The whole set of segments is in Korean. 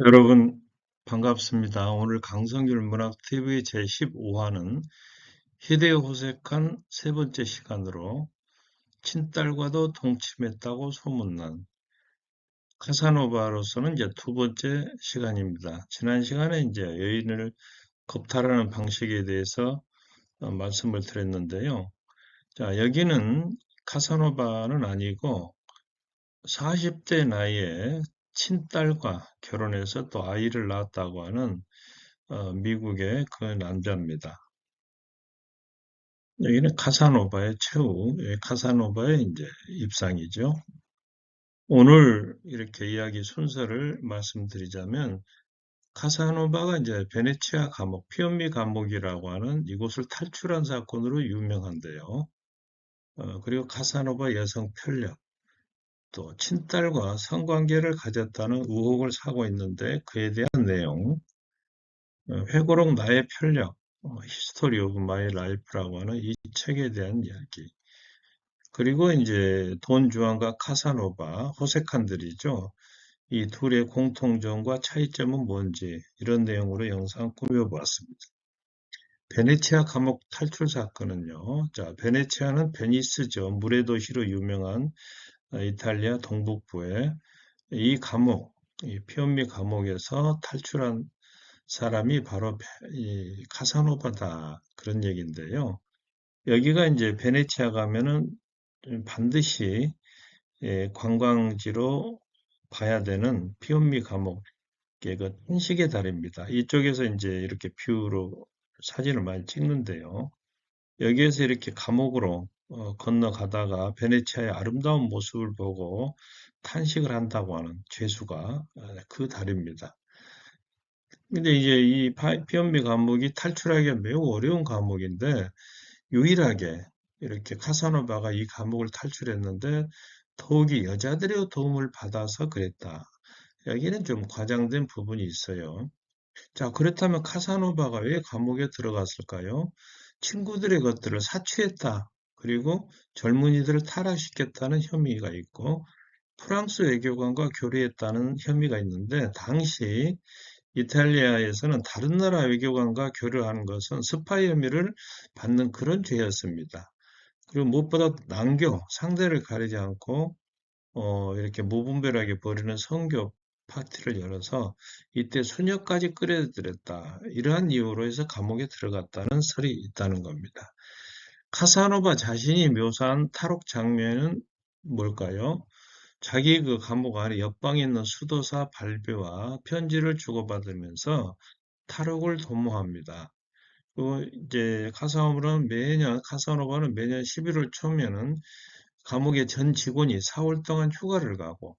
여러분 반갑습니다. 오늘 강성률 문학TV 제15화는 희대에 호색한 세 번째 시간으로 친딸과도 동침했다고 소문난 카사노바로서는 이제 두 번째 시간입니다. 지난 시간에 이제 여인을 겁탈하는 방식에 대해서 말씀을 드렸는데요. 자, 여기는 카사노바는 아니고 40대 나이에 친딸과 결혼해서 또 아이를 낳았다고 하는 미국의 그 남자입니다. 여기는 카사노바의 최후, 카사노바의 이제 입상이죠. 오늘 이렇게 이야기 순서를 말씀드리자면, 카사노바가 이제 베네치아 감옥, 피오미 감옥이라고 하는 이곳을 탈출한 사건으로 유명한데요. 그리고 카사노바 여성 편력, 또 친딸과 성관계를 가졌다는 의혹을 사고 있는데 그에 대한 내용, 회고록 나의 편력, 히스토리 오브 마이 라이프라고 하는 이 책에 대한 이야기. 그리고 이제 돈 주안과 카사노바, 호색한들이죠. 이 둘의 공통점과 차이점은 뭔지 이런 내용으로 영상 꾸며보았습니다. 베네치아 감옥 탈출 사건은요. 자, 베네치아는 베니스죠. 물의 도시로 유명한 이탈리아 동북부에 이 감옥, 이 피오미 감옥에서 탈출한 사람이 바로 이 카사노바다 그런 얘기인데요. 여기가 이제 베네치아 가면은 반드시 관광지로 봐야 되는 피오미 감옥의 그 한식의 달입니다. 이쪽에서 이제 이렇게 뷰로 사진을 많이 찍는데요. 여기에서 이렇게 감옥으로 건너가다가 베네치아의 아름다운 모습을 보고 탄식을 한다고 하는 죄수가 그 달입니다. 근데 이제 이 피엄미 감옥이 탈출하기가 매우 어려운 감옥인데 유일하게 이렇게 카사노바가 이 감옥을 탈출했는데 더욱이 여자들의 도움을 받아서 그랬다. 여기는 좀 과장된 부분이 있어요. 자, 그렇다면 카사노바가 왜 감옥에 들어갔을까요? 친구들의 것들을 사취했다. 그리고 젊은이들을 타락시켰다는 혐의가 있고 프랑스 외교관과 교류했다는 혐의가 있는데 당시 이탈리아에서는 다른 나라 외교관과 교류하는 것은 스파이 혐의를 받는 그런 죄였습니다. 그리고 무엇보다 난교, 상대를 가리지 않고 이렇게 무분별하게 벌이는 성교 파티를 열어서 이때 수녀까지 끌어들였다. 이러한 이유로 해서 감옥에 들어갔다는 설이 있다는 겁니다. 카사노바 자신이 묘사한 탈옥 장면은 뭘까요? 자기 그 감옥 안에 옆방에 있는 수도사 발베와 편지를 주고받으면서 탈옥을 도모합니다. 그 이제 카사노바는 매년 11월 초면은 감옥의 전 직원이 4월 동안 휴가를 가고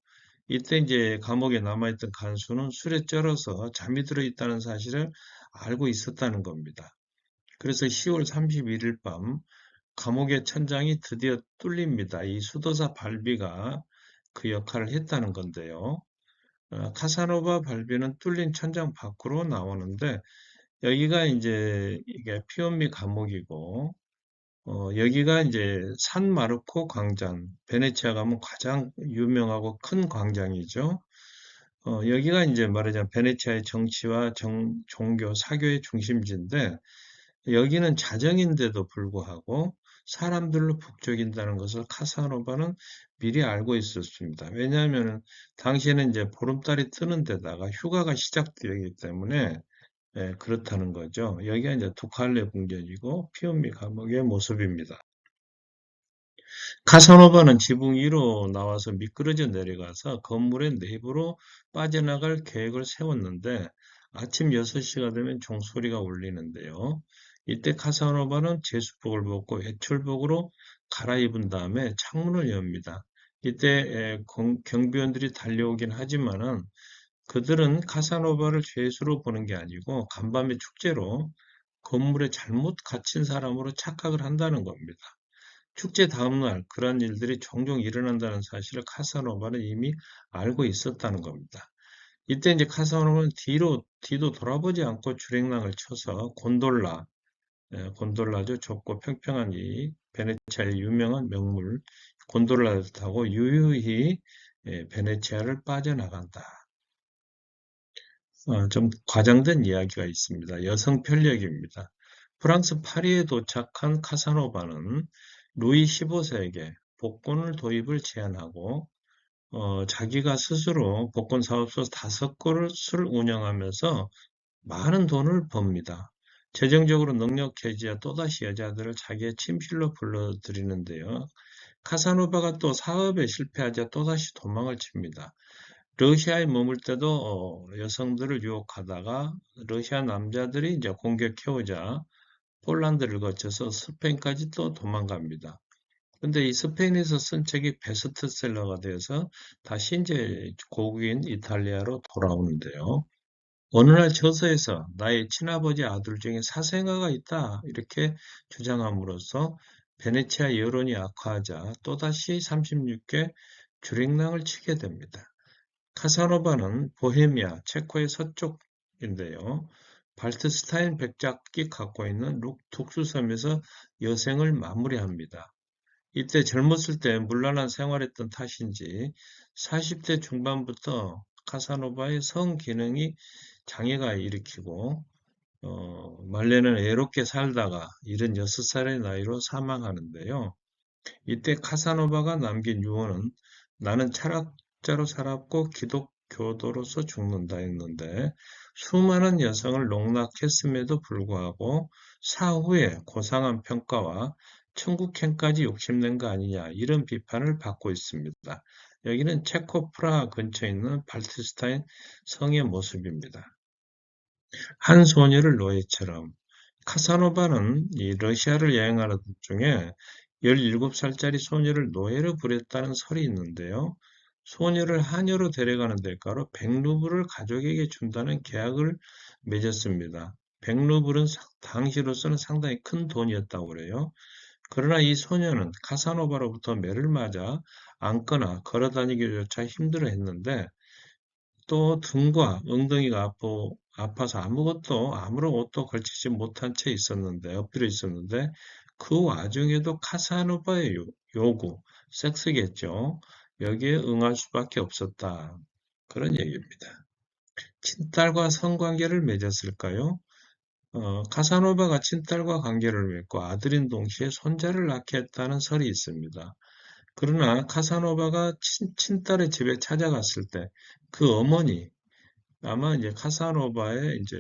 이때 이제 감옥에 남아있던 간수는 술에 쩔어서 잠이 들어 있다는 사실을 알고 있었다는 겁니다. 그래서 10월 31일 밤 감옥의 천장이 드디어 뚫립니다. 이 수도사 발비가 그 역할을 했다는 건데요. 카사노바 발비는 뚫린 천장 밖으로 나오는데 여기가 이제 이게 피오미 감옥이고 여기가 이제 산 마르코 광장, 베네치아 가면 가장 유명하고 큰 광장이죠. 여기가 이제 말하자면 베네치아의 정치와 종교, 사교의 중심지인데 여기는 자정인데도 불구하고 사람들로 북적인다는 것을 카사노바는 미리 알고 있었습니다. 왜냐하면 당시에는 이제 보름달이 뜨는 데다가 휴가가 시작되기 때문에 그렇다는 거죠. 여기가 이제 두칼레 궁전이고 피오미 감옥의 모습입니다. 카사노바는 지붕 위로 나와서 미끄러져 내려가서 건물의 내부로 빠져나갈 계획을 세웠는데 아침 6시가 되면 종소리가 울리는데요. 이때 카사노바는 제수복을 벗고 외출복으로 갈아입은 다음에 창문을 엽니다. 이때 경비원들이 달려오긴 하지만은 그들은 카사노바를 죄수로 보는 게 아니고 간밤의 축제로 건물에 잘못 갇힌 사람으로 착각을 한다는 겁니다. 축제 다음날 그러한 일들이 종종 일어난다는 사실을 카사노바는 이미 알고 있었다는 겁니다. 이때 이제 카사노바는 뒤도 돌아보지 않고 주랭랑을 쳐서 곤돌라죠. 좁고 평평한 이 베네치아의 유명한 명물 곤돌라를 타고 유유히 베네치아를 빠져나간다. 좀 과장된 이야기가 있습니다. 여성 편력입니다. 프랑스 파리에 도착한 카사노바는 루이 15세에게 복권을 도입을 제안하고 자기가 스스로 복권 사업소 5곳을 운영하면서 많은 돈을 법니다. 재정적으로 능력해지야 또다시 여자들을 자기의 침실로 불러들이는데요. 카사노바가 또 사업에 실패하자 또다시 도망을 칩니다. 러시아에 머물 때도 여성들을 유혹하다가 러시아 남자들이 이제 공격해오자 폴란드를 거쳐서 스페인까지 또 도망갑니다. 근데 이 스페인에서 쓴 책이 베스트셀러가 되어서 다시 이제 고국인 이탈리아로 돌아오는데요. 어느 날 저서에서 나의 친아버지 아들 중에 사생아가 있다 이렇게 주장함으로써 베네치아 여론이 악화하자 또다시 36개 주랭랑을 치게 됩니다. 카사노바는 보헤미아, 체코의 서쪽인데요. 발트스타인 백작기 갖고 있는 룩툭스섬에서 여생을 마무리합니다. 이때 젊었을 때 문란한 생활했던 탓인지 40대 중반부터 카사노바의 성 기능이 장애가 일으키고 말레는 애롭게 살다가 76살의 나이로 사망하는데요. 이때 카사노바가 남긴 유언은 나는 철학자로 살았고 기독교도로서 죽는다였는데 수많은 여성을 농락했음에도 불구하고 사후에 고상한 평가와 천국행까지 욕심낸 거 아니냐 이런 비판을 받고 있습니다. 여기는 체코 프라하 근처에 있는 발트스타인 성의 모습입니다. 한 소녀를 노예처럼 카사노바는 이 러시아를 여행하는 중에 17살짜리 소녀를 노예로 부렸다는 설이 있는데요. 소녀를 하녀로 데려가는 대가로 100루블을 가족에게 준다는 계약을 맺었습니다. 100루블은 당시로서는 상당히 큰 돈이었다고 그래요. 그러나 이 소녀는 카사노바로부터 매를 맞아 앉거나 걸어다니기조차 힘들어했는데 또 등과 엉덩이가 아파서 아무런 옷도 걸치지 못한 채 엎드려 있었는데, 그 와중에도 카사노바의 요구, 섹스겠죠. 여기에 응할 수밖에 없었다. 그런 얘기입니다. 친딸과 성관계를 맺었을까요? 카사노바가 친딸과 관계를 맺고 아들인 동시에 손자를 낳게 했다는 설이 있습니다. 그러나 카사노바가 친딸의 집에 찾아갔을 때 그 어머니, 아마 이제 카사노바의 이제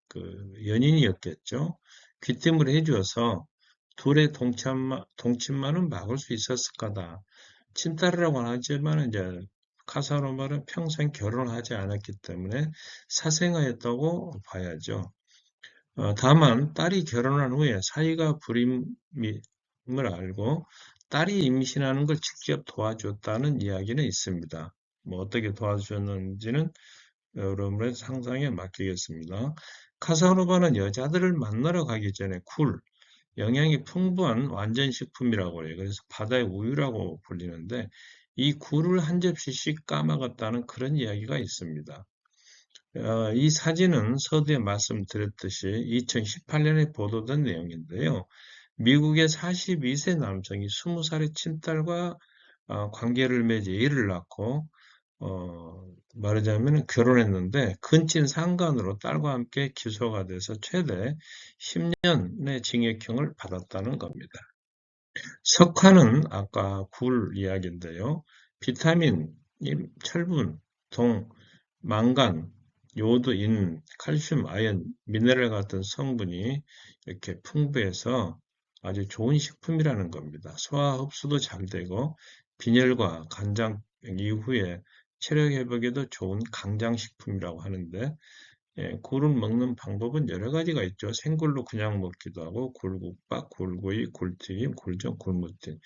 그 연인이었겠죠. 귀띔을 해주어서 둘의 동침만은 막을 수 있었을 거다. 친딸이라고는 하지만 이제 카사노바는 평생 결혼하지 않았기 때문에 사생아였다고 봐야죠. 다만 딸이 결혼한 후에 사이가 불임을 알고 딸이 임신하는 걸 직접 도와줬다는 이야기는 있습니다. 뭐 어떻게 도와줬는지는 여러분의 상상에 맡기겠습니다. 카사노바는 여자들을 만나러 가기 전에 영양이 풍부한 완전식품이라고 해요. 그래서 바다의 우유라고 불리는데 이 굴을 한 접시씩 까먹었다는 그런 이야기가 있습니다. 이 사진은 서두에 말씀드렸듯이 2018년에 보도된 내용인데요. 미국의 42세 남성이 20살의 친딸과 관계를 맺어 애를 낳고 말하자면 결혼했는데 근친 상간으로 딸과 함께 기소가 돼서 최대 10년의 징역형을 받았다는 겁니다. 석화는 아까 굴 이야기인데요. 비타민, 철분, 동, 망간, 요오드, 인, 칼슘, 아연, 미네랄 같은 성분이 이렇게 풍부해서 아주 좋은 식품이라는 겁니다. 소화 흡수도 잘 되고 빈혈과 간장 이후에 체력 회복에도 좋은 강장식품이라고 하는데 굴을 먹는 방법은 여러 가지가 있죠. 생굴로 그냥 먹기도 하고 굴국밥, 굴구이, 굴튀김, 굴전, 굴무침.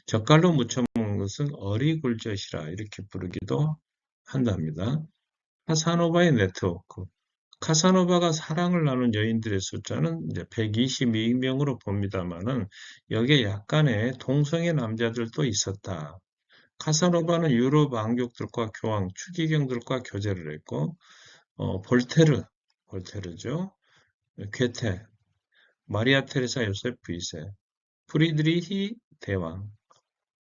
젓갈로 무쳐 먹는 것은 어리굴젓이라 이렇게 부르기도 한답니다. 카사노바의 네트워크. 카사노바가 사랑을 나눈 여인들의 숫자는 이제 122명으로 봅니다만은 여기에 약간의 동성애 남자들도 있었다. 카사노바는 유럽 왕족들과 교황, 추기경들과 교제를 했고 볼테르죠. 괴테, 마리아 테레사 요세프 2세, 프리드리히 대왕,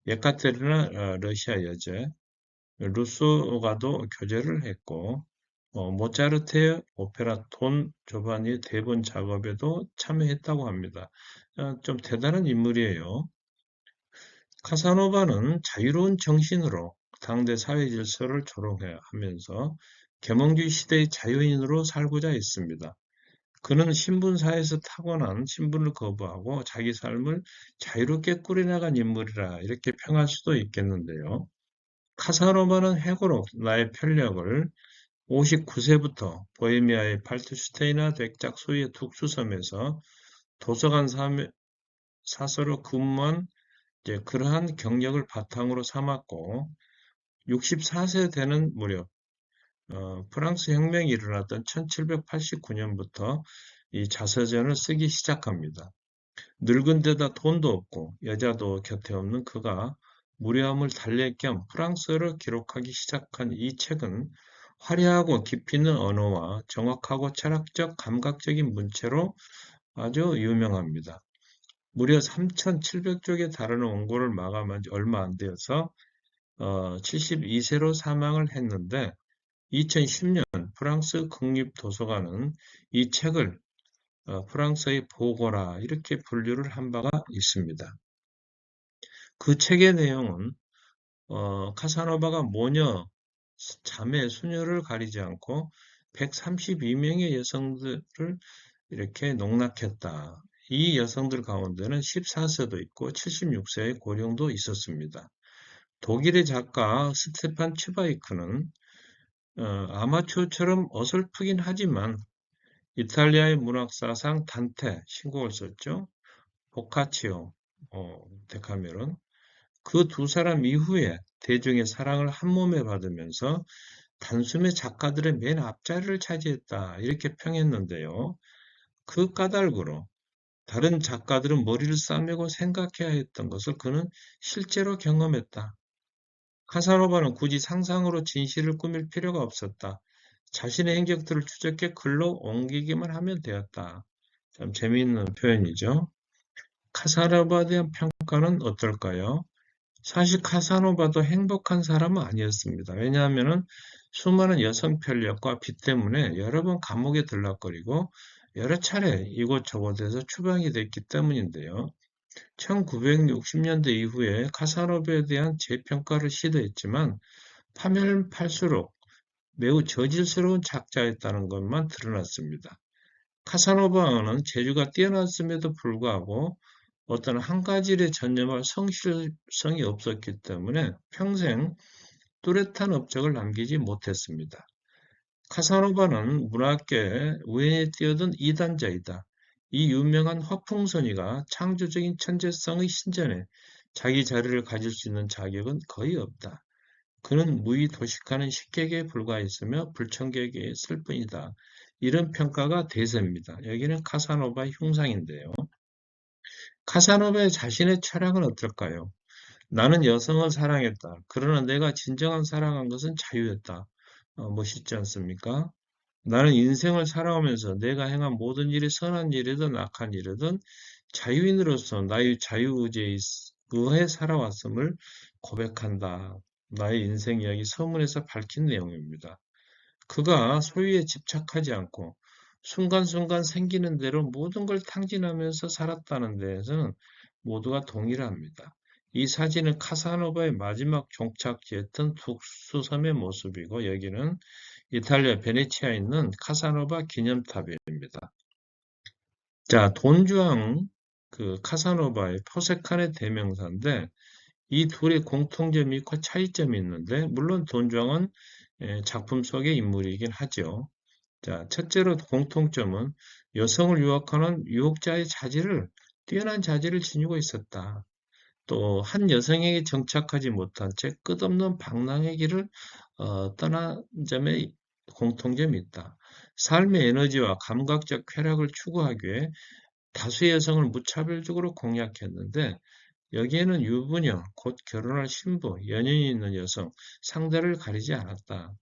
예카테리나 러시아 여제, 루소가도 교제를 했고 모차르트의 오페라 돈 조바니의 대본 작업에도 참여했다고 합니다. 좀 대단한 인물이에요. 카사노바는 자유로운 정신으로 당대 사회 질서를 조롱하면서 계몽주의 시대의 자유인으로 살고자 했습니다. 그는 신분사에서 타고난 신분을 거부하고 자기 삶을 자유롭게 꾸려나간 인물이라 이렇게 평할 수도 있겠는데요. 카사노바는 회고록 나의 편력을 59세부터 보헤미아의 발투슈테이나 백작 소유의 독수섬에서 도서관 사서로 근무한 그러한 경력을 바탕으로 삼았고 64세 되는 무렵 프랑스 혁명이 일어났던 1789년부터 이 자서전을 쓰기 시작합니다. 늙은 데다 돈도 없고 여자도 곁에 없는 그가 무료함을 달랠 겸 프랑스어를 기록하기 시작한 이 책은 화려하고 깊이 있는 언어와 정확하고 철학적 감각적인 문체로 아주 유명합니다. 무려 3,700쪽에 달하는 원고를 마감한 지 얼마 안 되어서 72세로 사망을 했는데 2010년 프랑스 국립도서관은 이 책을 프랑스의 보고라 이렇게 분류를 한 바가 있습니다. 그 책의 내용은 카사노바가 모녀, 자매, 수녀를 가리지 않고 132명의 여성들을 이렇게 농락했다. 이 여성들 가운데는 14세도 있고 76세의 고령도 있었습니다. 독일의 작가 스테판 츠바이크는 아마추어처럼 어설프긴 하지만 이탈리아의 문학사상 단테 신곡을 썼죠. 보카치오, 데카메론. 그 두 사람 이후에 대중의 사랑을 한몸에 받으면서 단숨에 작가들의 맨 앞자리를 차지했다. 이렇게 평했는데요. 그 까닭으로 다른 작가들은 머리를 싸매고 생각해야 했던 것을 그는 실제로 경험했다. 카사노바는 굳이 상상으로 진실을 꾸밀 필요가 없었다. 자신의 행적들을 추적해 글로 옮기기만 하면 되었다. 참 재미있는 표현이죠. 카사노바에 대한 평가는 어떨까요? 사실 카사노바도 행복한 사람은 아니었습니다. 왜냐하면 수많은 여성 편력과 빚 때문에 여러 번 감옥에 들락거리고 여러 차례 이곳저곳에서 추방이 됐기 때문인데요. 1960년대 이후에 카사노바에 대한 재평가를 시도했지만 파면 팔수록 매우 저질스러운 작자였다는 것만 드러났습니다. 카사노바는 재주가 뛰어났음에도 불구하고 어떤 한 가지 일에 전념할 성실성이 없었기 때문에 평생 뚜렷한 업적을 남기지 못했습니다. 카사노바는 문학계에 우연히 뛰어든 이단자이다. 이 유명한 화풍선이가 창조적인 천재성의 신전에 자기 자리를 가질 수 있는 자격은 거의 없다. 그는 무의도식하는 식객에 불과했으며 불청객에 있을 뿐이다. 이런 평가가 대세입니다. 여기는 카사노바의 흉상인데요. 카사노바의 자신의 철학은 어떨까요? 나는 여성을 사랑했다. 그러나 내가 진정한 사랑한 것은 자유였다. 멋있지 않습니까? 나는 인생을 살아오면서 내가 행한 모든 일이 선한 일이든 악한 일이든 자유인으로서 나의 자유의지에 의해 살아왔음을 고백한다. 나의 인생 이야기 서문에서 밝힌 내용입니다. 그가 소유에 집착하지 않고 순간순간 생기는 대로 모든 걸 탕진하면서 살았다는 데에서는 모두가 동의를 합니다. 이 사진은 카사노바의 마지막 종착지였던 독수섬의 모습이고 여기는 이탈리아 베네치아에 있는 카사노바 기념탑입니다. 자, 돈주왕 그 카사노바의 포세칸의 대명사인데 이 둘의 공통점이 있고 차이점이 있는데 물론 돈주왕은 작품 속의 인물이긴 하죠. 자, 첫째로 공통점은 여성을 유혹하는 유혹자의 뛰어난 자질을 지니고 있었다. 또 한 여성에게 정착하지 못한 채 끝없는 방랑의 길을 떠난 점에 공통점이 있다. 삶의 에너지와 감각적 쾌락을 추구하기 위해 다수의 여성을 무차별적으로 공략했는데 여기에는 유부녀, 곧 결혼할 신부, 연인이 있는 여성, 상대를 가리지 않았다.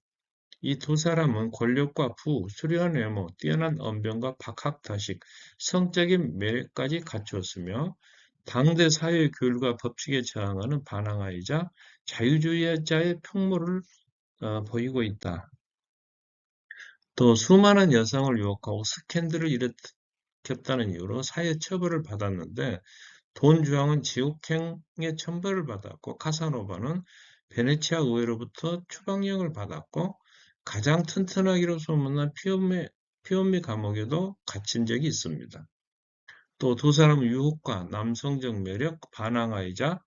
이 두 사람은 권력과 부, 수려한 외모, 뛰어난 언변과 박학다식, 성적인 매력까지 갖추었으며 당대 사회 규율과 법칙에 저항하는 반항아이자 자유주의자의 풍모를 보이고 있다. 또 수많은 여성을 유혹하고 스캔들을 일으켰다는 이유로 사회 처벌을 받았는데 돈 주왕은 지옥행의 천벌을 받았고 카사노바는 베네치아 의회로부터 추방령을 받았고 가장 튼튼하기로 소문난 피오미 감옥에도 갇힌 적이 있습니다. 또 두 사람은 유혹과 남성적 매력, 반항아이자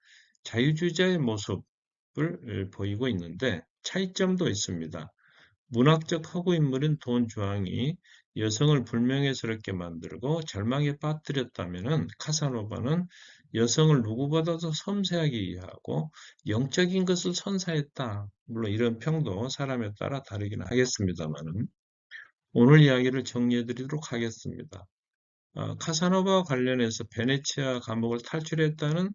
자유주의자의 모습을 보이고 있는데 차이점도 있습니다. 문학적 허구 인물인 돈 주앙이 여성을 불명예스럽게 만들고 절망에 빠뜨렸다면 카사노바는 여성을 누구보다도 섬세하게 이해하고 영적인 것을 선사했다. 물론 이런 평도 사람에 따라 다르긴 하겠습니다만은 오늘 이야기를 정리해 드리도록 하겠습니다. 카사노바와 관련해서 베네치아 감옥을 탈출했다는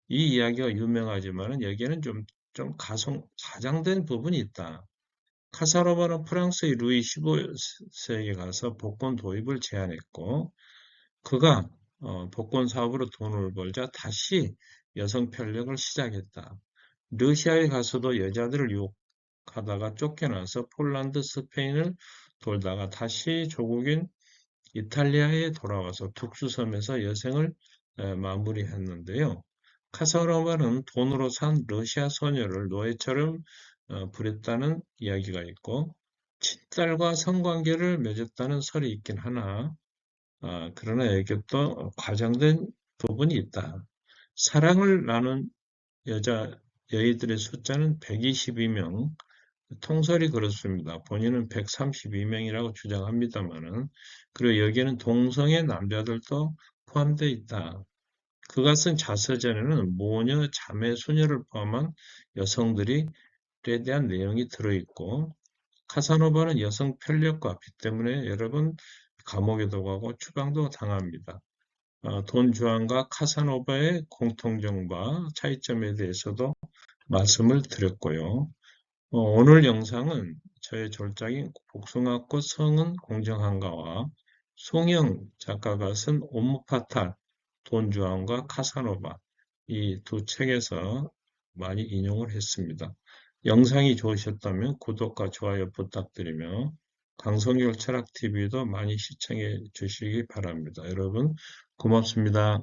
이 이야기가 유명하지만 여기에는 좀 과장된 부분이 있다. 카사노바는 프랑스의 루이 15세에게 가서 복권 도입을 제안했고 그가 복권 사업으로 돈을 벌자 다시 여성 편력을 시작했다. 러시아에 가서도 여자들을 유혹하다가 쫓겨나서 폴란드, 스페인을 돌다가 다시 조국인 이탈리아에 돌아와서 툭수섬에서 여생을 마무리했는데요. 카사노바는 돈으로 산 러시아 소녀를 노예처럼 부렸다는 이야기가 있고 친딸과 성관계를 맺었다는 설이 있긴 하나 그러나 여기도 과장된 부분이 있다. 사랑을 나눈 여의들의 숫자는 122명, 통설이 그렇습니다. 본인은 132명이라고 주장합니다만은 그리고 여기에는 동성애 남자들도 포함되어 있다. 그가 쓴 자서전에는 모녀, 자매, 수녀를 포함한 여성들에 대한 내용이 들어있고 카사노바는 여성 편력과 빚 때문에 여러 번 감옥에도 가고 추방도 당합니다. 돈 주안과 카사노바의 공통점과 차이점에 대해서도 말씀을 드렸고요. 오늘 영상은 저의 졸작인 복숭아꽃 성은 공정한가와 송영 작가가 쓴 옴무파탈, 돈주왕과 카사노바 이 두 책에서 많이 인용을 했습니다. 영상이 좋으셨다면 구독과 좋아요 부탁드리며 강성열 철학TV도 많이 시청해 주시기 바랍니다. 여러분 고맙습니다.